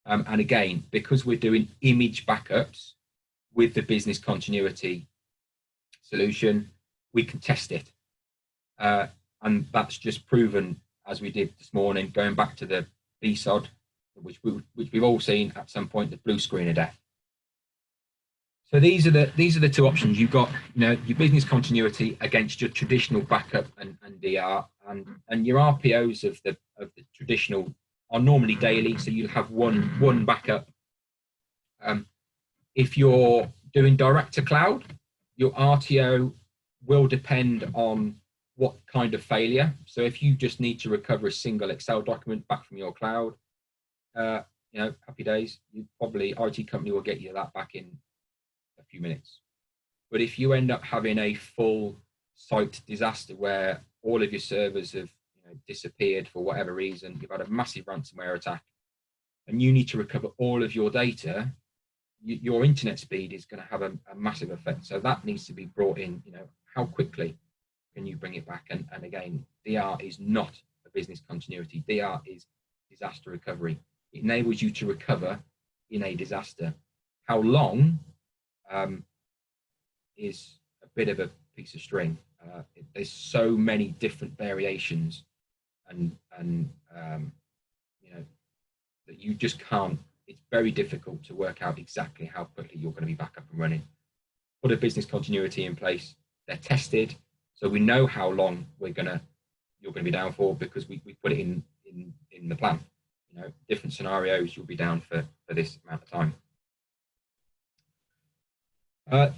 And again, because we're doing image backups with the business continuity solution, we can test it. And that's just proven, as we did this morning, going back to the BSOD, which we've all seen at some point, the blue screen of death. So these are the two options. You've got, you know, your business continuity against your traditional backup and DR, and your RPOs of the traditional are normally daily, so you'll have one backup. If you're doing direct to cloud, your RTO will depend on what kind of failure. So if you just need to recover a single Excel document back from your cloud, you know, happy days. You probably, IT company will get you that back in a few minutes. But if you end up having a full site disaster where all of your servers have, you know, disappeared for whatever reason, you've had a massive ransomware attack, and you need to recover all of your data, your internet speed is going to have a massive effect. So that needs to be brought in. You know, how quickly can you bring it back? And again, DR is not a business continuity. DR is disaster recovery. It enables you to recover in a disaster. How long is a bit of a piece of string. There's so many different variations, and you know, that you just can't. It's very difficult to work out exactly how quickly you're going to be back up and running. Put a business continuity in place. They're tested, so we know how long you're going to be down for, because we put it in the plan. You know, different scenarios, you'll be down for this amount of time.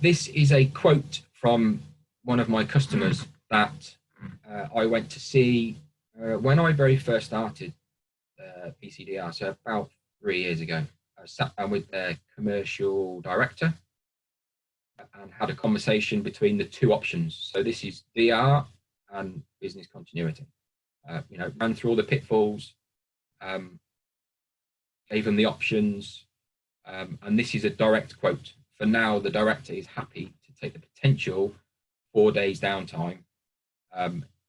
This is a quote from one of my customers that I went to see when I very first started BCDR, so about 3 years ago. I sat down with their commercial director and had a conversation between the two options. So this is DR and business continuity. You know, ran through all the pitfalls, gave them the options, and this is a direct quote. For now, the director is happy to take the potential 4 days downtime.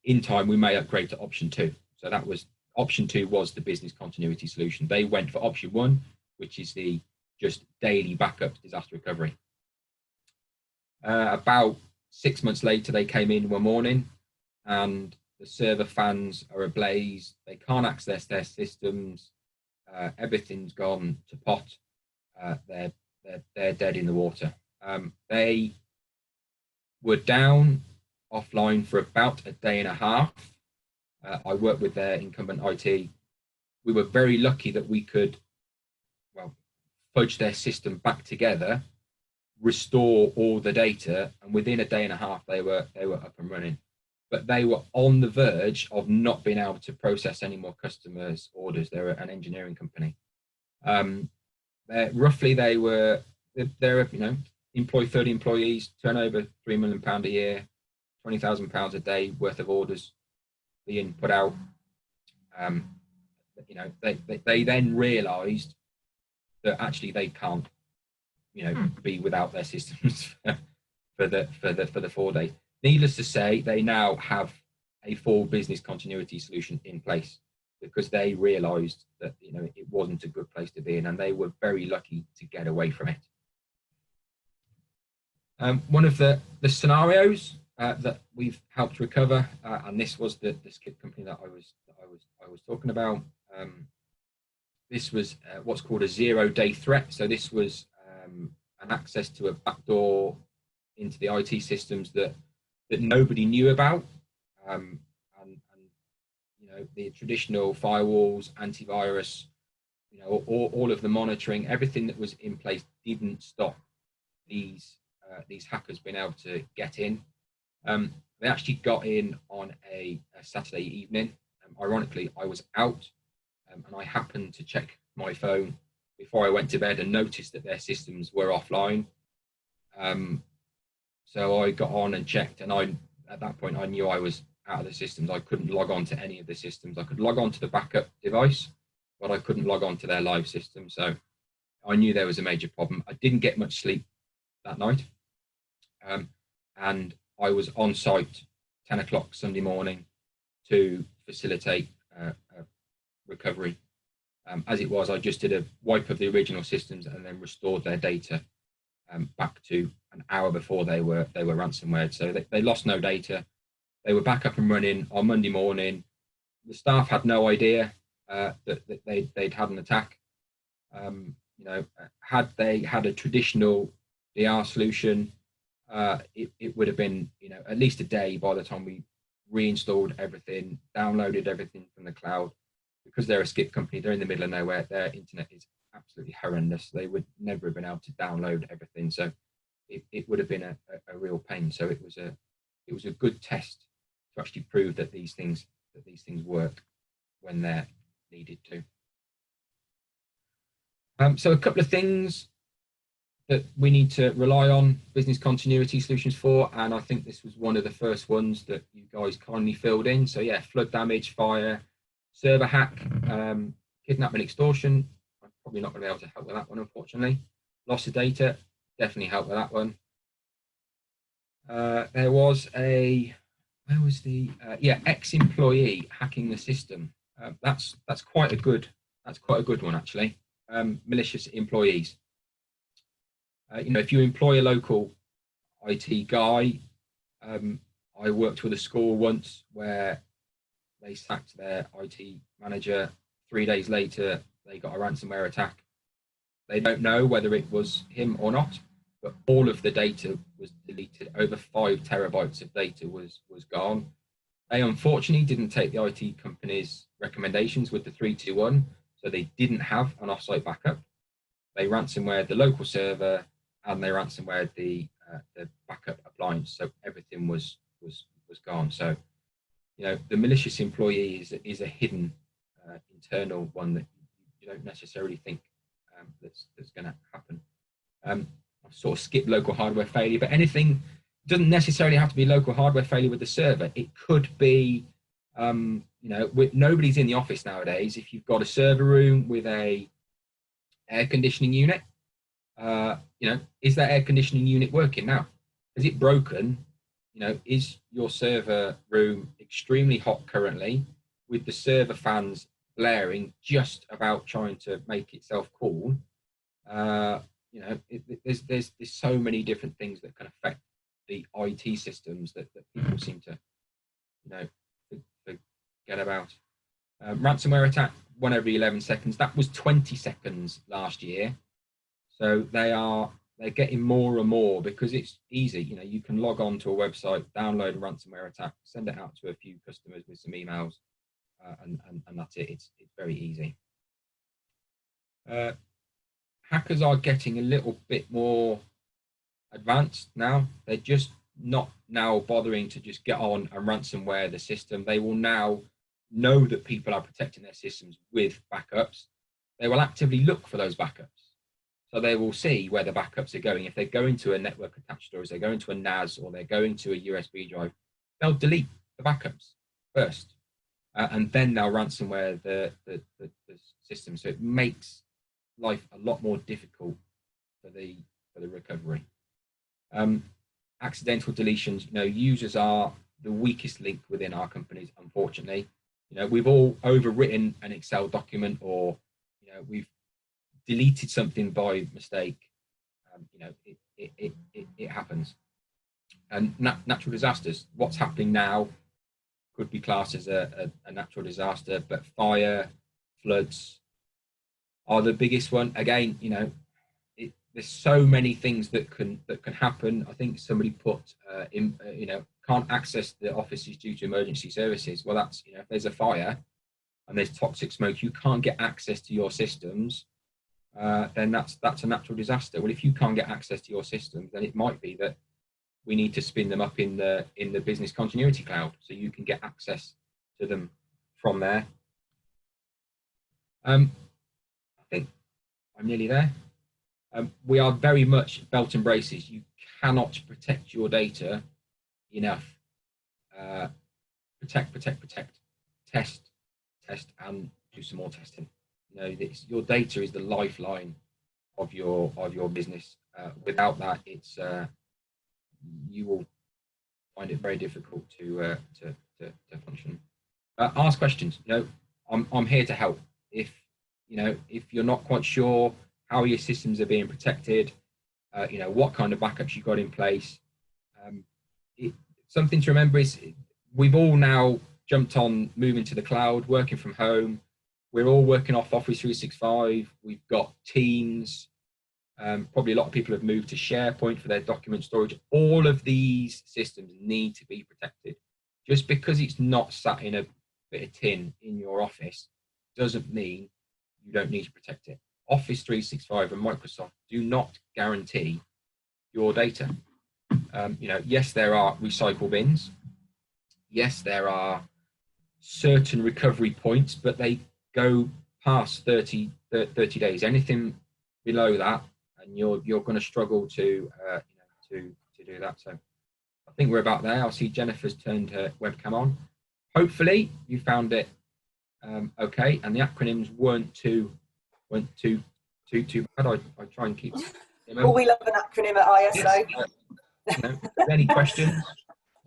In time, we may upgrade to option 2. So that was option 2 was the business continuity solution. They went for option 1, which is the just daily backup disaster recovery. About 6 months later, they came in one morning and the server fans are ablaze. They can't access their systems. Everything's gone to pot. They're dead in the water. They were down offline for about a day and a half. I worked with their incumbent IT. We were very lucky that we could, well, fudge their system back together, restore all the data, and within a day and a half they were up and running. But they were on the verge of not being able to process any more customers' orders. They're an engineering company. Roughly, they're employ 30 employees, turnover £3 million a year, £20,000 a day worth of orders being put out. They then realised that actually they can't, be without their systems for the 4 days. Needless to say, they now have a full business continuity solution in place because they realised that it wasn't a good place to be in, and they were very lucky to get away from it. One of the scenarios that we've helped recover, and this was the skip company that I was talking about. This was what's called a 0-day threat. So this was an access to a backdoor into the IT systems that nobody knew about, and the traditional firewalls, antivirus, all of the monitoring, everything that was in place didn't stop these hackers being able to get in. They actually got in on a Saturday evening. Ironically, I was out, and I happened to check my phone before I went to bed and noticed that their systems were offline. So I got on and checked, and at that point I knew I was out of the systems. I couldn't log on to any of the systems. I could log on to the backup device, but I couldn't log on to their live system. So I knew there was a major problem. I didn't get much sleep that night, and I was on site 10 o'clock Sunday morning to facilitate recovery. As it was, I just did a wipe of the original systems and then restored their data back to an hour before they were ransomware. So they lost no data. They were back up and running on Monday morning. The staff had no idea that they'd had an attack. Had they had a traditional DR solution, it would have been at least a day by the time we reinstalled everything, downloaded everything from the cloud. Because they're a skip company, they're in the middle of nowhere. Their internet is absolutely horrendous. They would never have been able to download everything. So it would have been a real pain. So it was a good test to actually prove that these things work when they're needed to. So a couple of things that we need to rely on business continuity solutions for, and I think this was one of the first ones that you guys kindly filled in. So yeah, flood damage, fire, server hack, kidnapping, extortion. I'm probably not going to be able to help with that one, unfortunately. Loss of data, definitely help with that one. There was ex-employee hacking the system. That's quite a good one actually. Malicious employees. If you employ a local IT guy, I worked with a school once where they sacked their IT manager. 3 days later, they got a ransomware attack. They don't know whether it was him or not, but all of the data was deleted. Over 5 terabytes of data was gone. They unfortunately didn't take the IT company's recommendations with the 3-2-1, so they didn't have an offsite backup. They ransomwared the local server and they ransomwared the backup appliance, so everything was gone. So the malicious employee is a hidden internal one that you don't necessarily think that's going to happen. I've sort of skipped local hardware failure, but anything doesn't necessarily have to be local hardware failure with the server. It could be, nobody's in the office nowadays. If you've got a server room with a air conditioning unit, is that air conditioning unit working now? Is it broken? Is your server room extremely hot currently with the server fans blaring, just about trying to make itself cool? There's so many different things that can affect the IT systems that people seem to, forget about. Ransomware attack, 1 every 11 seconds. That was 20 seconds last year. So they are they're getting more and more because it's easy. You know, you can log on to a website, download a ransomware attack, send it out to a few customers with some emails, and that's it. It's very easy. Hackers are getting a little bit more advanced now. They're just not now bothering to just get on and ransomware the system. They will now know that people are protecting their systems with backups. They will actively look for those backups. So they will see where the backups are going. If they're going to a network attached storage, they're going to a NAS, or they're going to a USB drive, they'll delete the backups first, and then they'll ransomware the system. So it makes life a lot more difficult for the recovery. Accidental deletions, you know, users are the weakest link within our companies, unfortunately. You know, we've all overwritten an Excel document, or, you know, we've deleted something by mistake. You know, it happens. And natural disasters, what's happening now could be classed as a natural disaster, but fire, floods are the biggest one. Again, you know, there's so many things that can happen. I think somebody put you know, can't access the offices due to emergency services. Well, that's, you know, if there's a fire and there's toxic smoke, you can't get access to your systems, then that's a natural disaster. Well, if you can't get access to your systems, then it might be that we need to spin them up in the business continuity cloud, so you can get access to them from there. I think I'm nearly there. We are very much belt and braces. You cannot protect your data enough. Protect, test, and do some more testing. You know, your data is the lifeline of your business. Without that, it's you will find it very difficult to function. Ask questions. You know, I'm here to help. If you're not quite sure how your systems are being protected, you know, what kind of backups you've got in place. Something to remember is we've all now jumped on moving to the cloud, working from home. We're all working off Office 365. We've got Teams. Probably a lot of people have moved to SharePoint for their document storage. All of these systems need to be protected. Just because it's not sat in a bit of tin in your office doesn't mean you don't need to protect it. Office 365 and Microsoft do not guarantee your data. You know, yes, there are recycle bins. Yes, there are certain recovery points, but they go past 30 days. Anything below that, and you're going to struggle to do that. So I think we're about there. I'll see Jennifer's turned her webcam on. Hopefully you found it okay, and the acronyms weren't too bad. I try and keep them.
Well, we love an acronym at ISO.
Yes, you know, if there's any questions,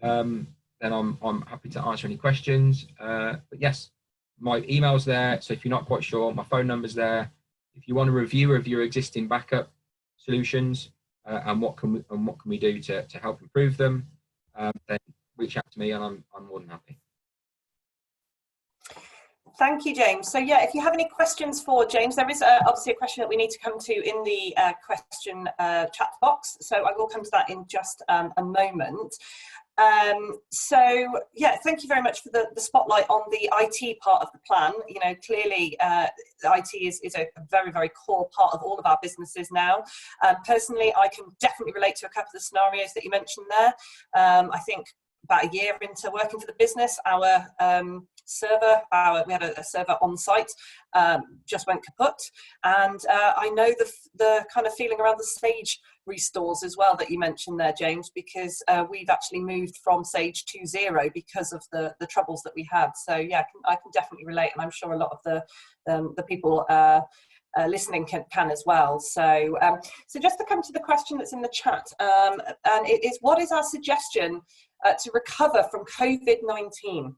then I'm happy to answer any questions. But yes, my email's there. So if you're not quite sure, my phone number's there. If you want a review of your existing backup solutions and what can we do to help improve them, then reach out to me, and I'm more than happy.
Thank you, James. So yeah, if you have any questions for James, there is obviously a question that we need to come to in the question chat box. So I will come to that in just a moment. So yeah, thank you very much for the spotlight on the IT part of the plan. You know, clearly IT is a very, very core part of all of our businesses now. Personally, I can definitely relate to a couple of the scenarios that you mentioned there. I think about a year into working for the business, our server, we had a server on site, just went kaput, and I know the kind of feeling around the Sage restores as well that you mentioned there, James, because we've actually moved from Sage to 0 because of the troubles that we had. So yeah, I can definitely relate, and I'm sure a lot of the people listening can as well. So so just to come to the question that's in the chat, and it is, what is our suggestion to recover from COVID-19?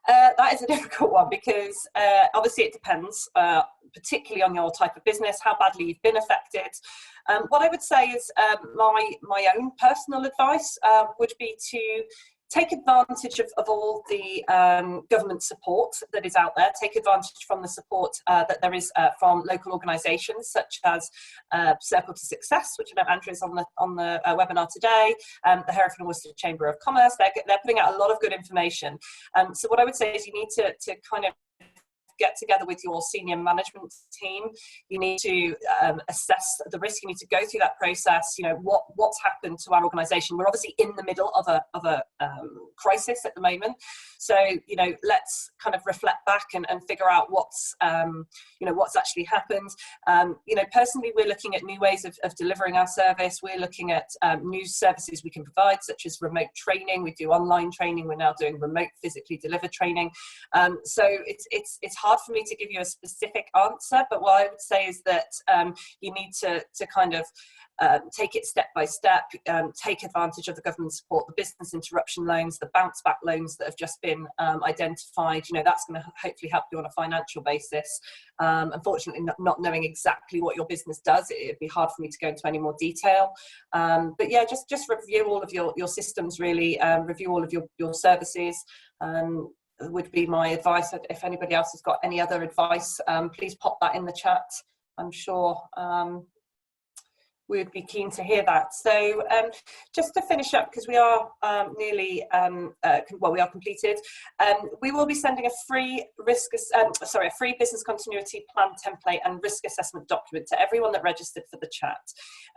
That is a difficult one, because obviously it depends, particularly on your type of business, how badly you've been affected. What I would say is my own personal advice would be to take advantage of all the government support that is out there. Take advantage from the support that there is from local organisations such as Circle to Success, which I know Andrew is on the webinar today, the Hereford and Worcester Chamber of Commerce. They're putting out a lot of good information. So what I would say is you need to kind of get together with your senior management team. You need to assess the risk. You need to go through that process. You know, what's happened to our organisation. We're obviously in the middle of a crisis at the moment. So, you know, let's kind of reflect back and figure out what's actually happened. You know, personally, we're looking at new ways of delivering our service. We're looking at new services we can provide, such as remote training. We do online training. We're now doing remote physically delivered training. So it's hard for me to give you a specific answer, but what I would say is that you need to kind of take it step by step, take advantage of the government support, the business interruption loans, the bounce back loans that have just been identified. You know, that's going to hopefully help you on a financial basis. Unfortunately, not knowing exactly what your business does, it'd be hard for me to go into any more detail. But yeah, just review all of your systems, really, review all of your services. Would be my advice. If anybody else has got any other advice, please pop that in the chat. I'm sure we would be keen to hear that. So just to finish up, because we are nearly, we are completed, we will be sending a free free business continuity plan template and risk assessment document to everyone that registered for the chat.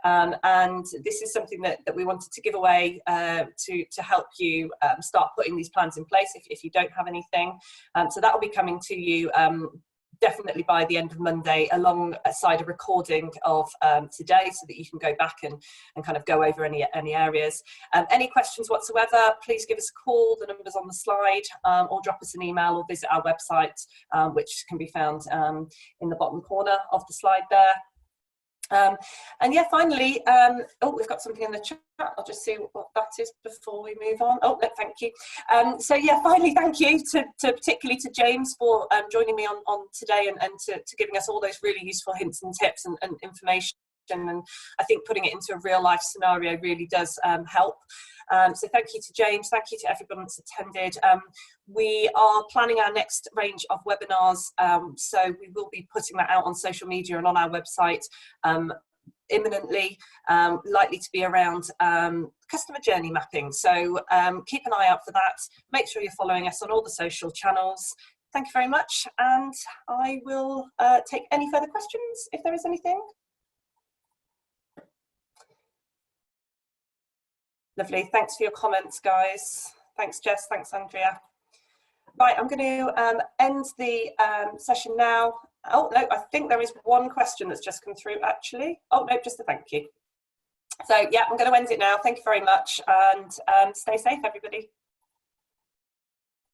And this is something that we wanted to give away to help you start putting these plans in place if you don't have anything. So that will be coming to you definitely by the end of Monday, alongside a recording of today, so that you can go back and kind of go over any areas. Any questions whatsoever, please give us a call. The number's on the slide, or drop us an email or visit our website, which can be found in the bottom corner of the slide there. And yeah, finally, we've got something in the chat. I'll just see what that is before we move on. Oh, no, thank you. So yeah, finally, thank you particularly to James for joining me on today and to giving us all those really useful hints and tips and information. And I think putting it into a real life scenario really does help. So thank you to James, thank you to everyone that's attended. We are planning our next range of webinars, so we will be putting that out on social media and on our website imminently, likely to be around customer journey mapping. So keep an eye out for that. Make sure you're following us on all the social channels. Thank you very much, and I will take any further questions if there is anything. Lovely, thanks for your comments, guys. Thanks, Jess, thanks, Andrea. Right, I'm going to end the session now. Oh, no, I think there is one question that's just come through, actually. Oh, no, just a thank you. So, yeah, I'm going to end it now. Thank you very much, and stay safe, everybody.